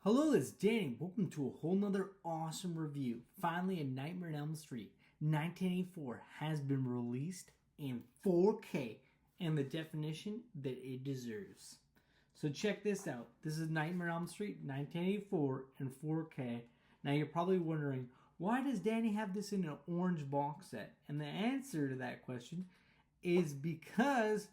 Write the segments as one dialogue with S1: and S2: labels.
S1: Hello, it's Danny. Welcome to a whole nother awesome review. Finally, A Nightmare on Elm Street 1984 has been released in 4K and the definition that it deserves. So check this out. This is Nightmare on Elm Street 1984 in 4K. Now you're probably wondering, why does Danny have this in an orange box set? And the answer to that question is because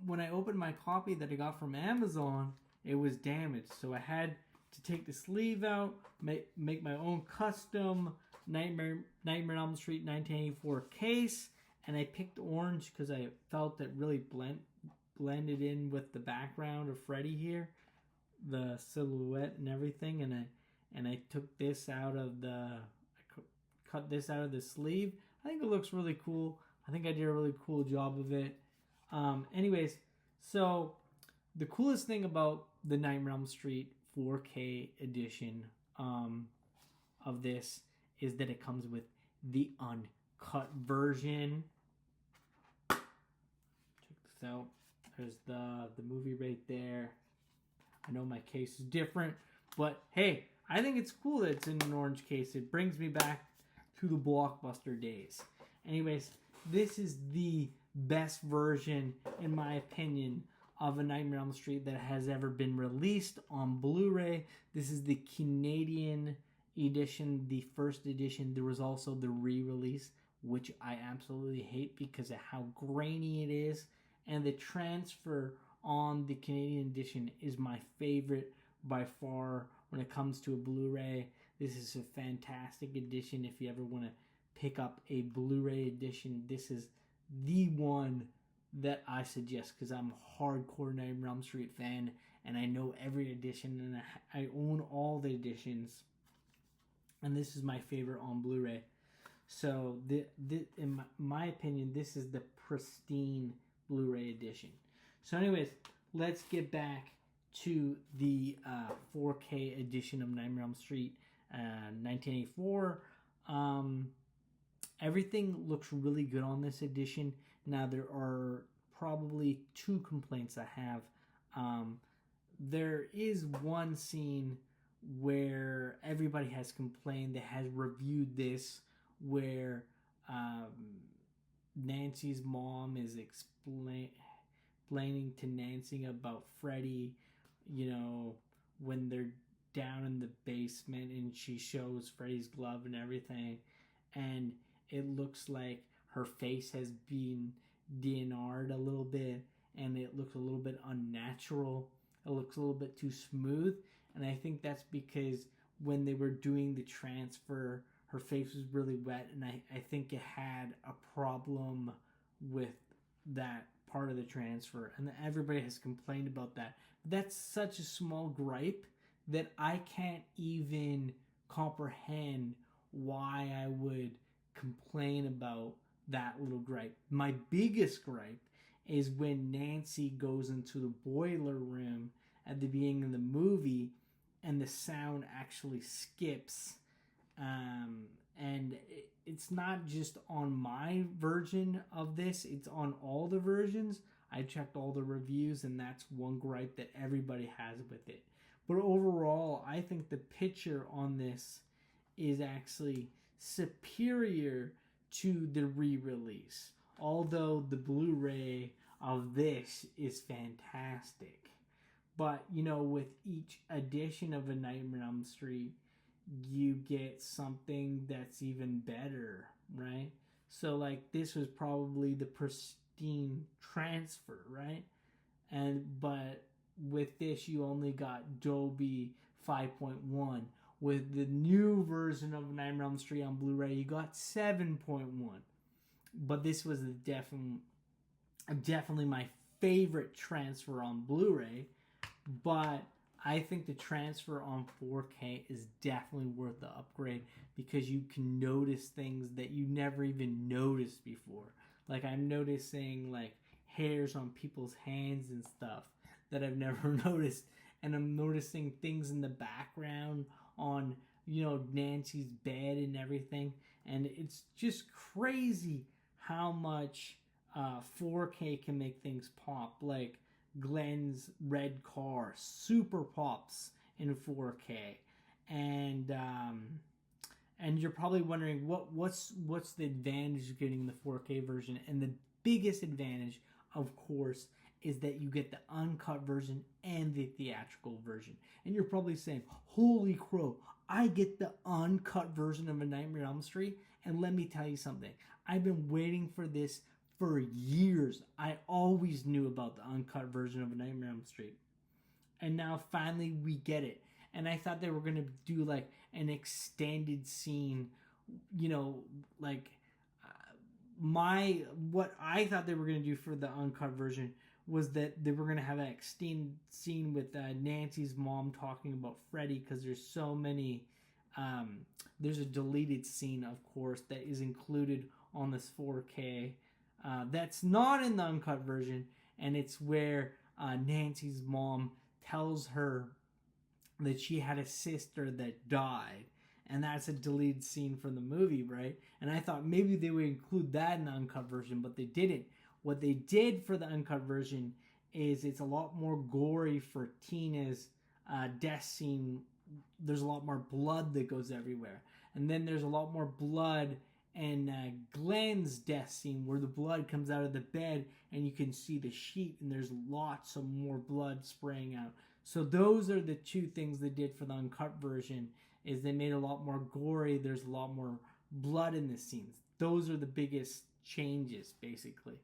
S1: when I opened my copy that I got from Amazon, it was damaged. So I had to take the sleeve out, make my own custom Nightmare on Elm Street 1984 case, and I picked orange because I felt it really blended in with the background of Freddy here, the silhouette and everything, and I took this out of cut this out of the sleeve. I think it looks really cool. I think I did a really cool job of it. Anyways, so the coolest thing about the Nightmare on Elm Street 4K edition of this is that it comes with the uncut version. Check this out. There's the movie right there. I know my case is different, but hey, I think it's cool that it's in an orange case. It brings me back to the Blockbuster days. Anyways, this is the best version, in my opinion, of A Nightmare on Elm Street that has ever been released on Blu-ray. This is the Canadian edition, the first edition. There was also the re-release, which I absolutely hate because of how grainy it is. And the transfer on the Canadian edition is my favorite by far when it comes to a Blu-ray. This is a fantastic edition. If you ever want to pick up a Blu-ray edition, this is the one that I suggest because I'm a hardcore Nightmare on Elm Street fan and I know every edition and I own all the editions, and this is my favorite on Blu-ray. So in my opinion, this is the pristine Blu-ray edition. So anyways, let's get back to the 4K edition of Nightmare on Elm Street 1984. Everything looks really good on this edition. Now, there are probably two complaints I have. There is one scene where everybody has complained that has reviewed this, where Nancy's mom is explaining to Nancy about Freddy, when they're down in the basement and she shows Freddy's glove and everything, and it looks like her face has been DNR'd a little bit and it looks a little bit unnatural. It looks a little bit too smooth, and I think that's because when they were doing the transfer, her face was really wet, and I think it had a problem with that part of the transfer, and everybody has complained about that. That's such a small gripe that I can't even comprehend why I would complain about that little gripe. My biggest gripe is when Nancy goes into the boiler room at the beginning of the movie and the sound actually skips. And it's not just on my version of this, it's on all the versions. I checked all the reviews, and that's one gripe that everybody has with it. But overall, I think the picture on this is actually superior to the re-release, although the Blu-ray of this is fantastic. But with each edition of A Nightmare on Elm Street, you get something that's even better, right? So like this was probably the pristine transfer, right? But with this you only got Dolby 5.1. With the new version of Nightmare on Elm Street on Blu-ray, you got 7.1. But this was definitely my favorite transfer on Blu-ray. But I think the transfer on 4K is definitely worth the upgrade because you can notice things that you never even noticed before. Like I'm noticing like hairs on people's hands and stuff that I've never noticed. And I'm noticing things in the background on Nancy's bed and everything, and it's just crazy how much 4K can make things pop. Like Glenn's red car super pops in 4K, and you're probably wondering what's the advantage of getting the 4K version, and the biggest advantage, of course, is that you get the uncut version and the theatrical version. And you're probably saying, holy crow, I get the uncut version of A Nightmare on Elm Street? And let me tell you something. I've been waiting for this for years. I always knew about the uncut version of A Nightmare on Elm Street. And now finally we get it. And I thought they were going to do like an extended scene, you know, like what I thought they were going to do for the uncut version was that they were going to have an extended scene with Nancy's mom talking about Freddy, because there's so many. There's a deleted scene, of course, that is included on this 4K. That's not in the uncut version, and it's where Nancy's mom tells her that she had a sister that died, and that's a deleted scene from the movie, right? And I thought maybe they would include that in the uncut version, but they didn't. What they did for the uncut version is it's a lot more gory for Tina's death scene. There's a lot more blood that goes everywhere. And then there's a lot more blood in Glenn's death scene, where the blood comes out of the bed and you can see the sheet, and there's lots of more blood spraying out. So those are the two things they did for the uncut version, is they made it a lot more gory. There's a lot more blood in the scenes. Those are the biggest changes, basically.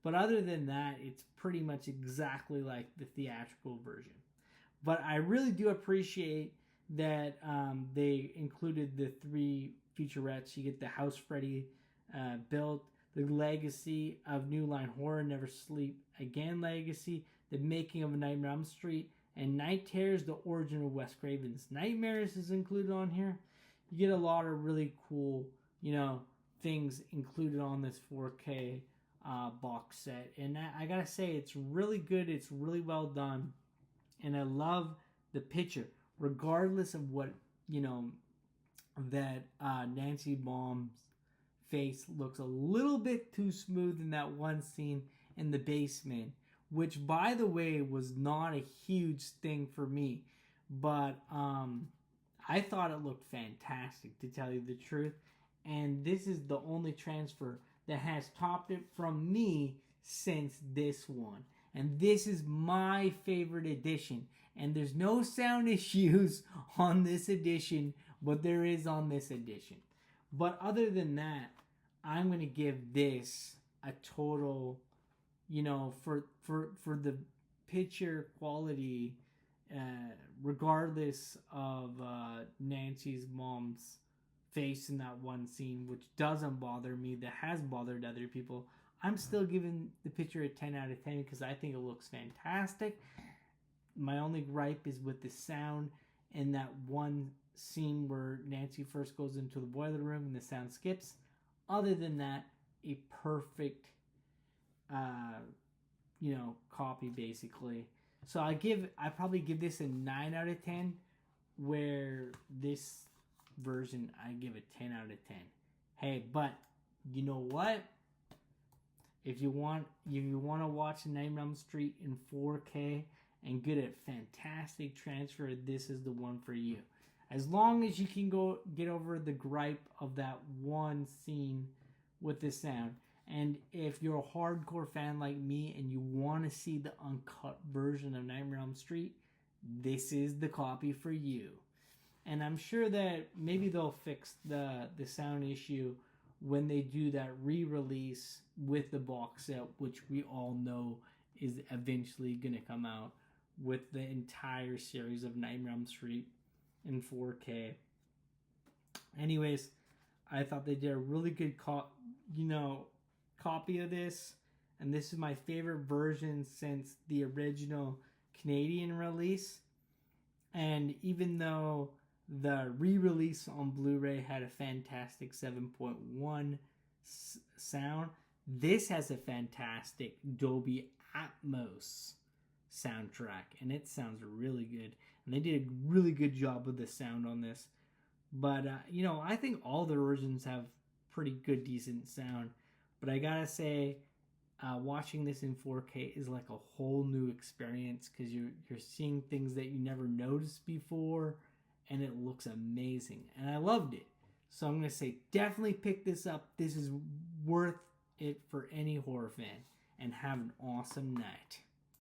S1: But other than that, it's pretty much exactly like the theatrical version. But I really do appreciate that they included the 3 featurettes. You get the House Freddy built, the Legacy of New Line Horror, Never Sleep Again Legacy, the Making of a Nightmare on Elm Street, and Night Terrors, the Origin of Wes Craven's Nightmares is included on here. You get a lot of really cool, things included on this 4K box set. And I gotta say, it's really good. It's really well done. And I love the picture, regardless of what, that Nancy Mom's face looks a little bit too smooth in that one scene in the basement, which, by the way, was not a huge thing for me. But I thought it looked fantastic, to tell you the truth. And this is the only transfer that has topped it from me since this one. And this is my favorite edition. And there's no sound issues on this edition, but there is on this edition. But other than that, I'm going to give this a total, for the picture quality, regardless of Nancy's mom's face in that one scene, which doesn't bother me, that has bothered other people, I'm still giving the picture a 10 out of 10 because I think it looks fantastic. My only gripe is with the sound in that one scene where Nancy first goes into the boiler room and the sound skips. Other than that, a perfect copy, basically. So I probably give this a 9 out of 10, where this version I give a 10 out of 10. Hey, but you know what? If you want to watch Nightmare on Elm Street in 4K and get a fantastic transfer, this is the one for you. As long as you can get over the gripe of that one scene with the sound. And if you're a hardcore fan like me and you want to see the uncut version of Nightmare on Elm Street, this is the copy for you. And I'm sure that maybe they'll fix the sound issue when they do that re-release with the box set, which we all know is eventually going to come out with the entire series of Nightmare on Elm Street in 4K. Anyways, I thought they did a really good copy of this, and this is my favorite version since the original Canadian release. And even though the re-release on Blu-ray had a fantastic 7.1 sound, this has a fantastic Dolby Atmos soundtrack, and it sounds really good. And they did a really good job with the sound on this. But, I think all the versions have pretty good, decent sound. But I gotta say, watching this in 4K is like a whole new experience because you're seeing things that you never noticed before, and it looks amazing. And I loved it. So I'm gonna say definitely pick this up. This is worth it for any horror fan. And have an awesome night.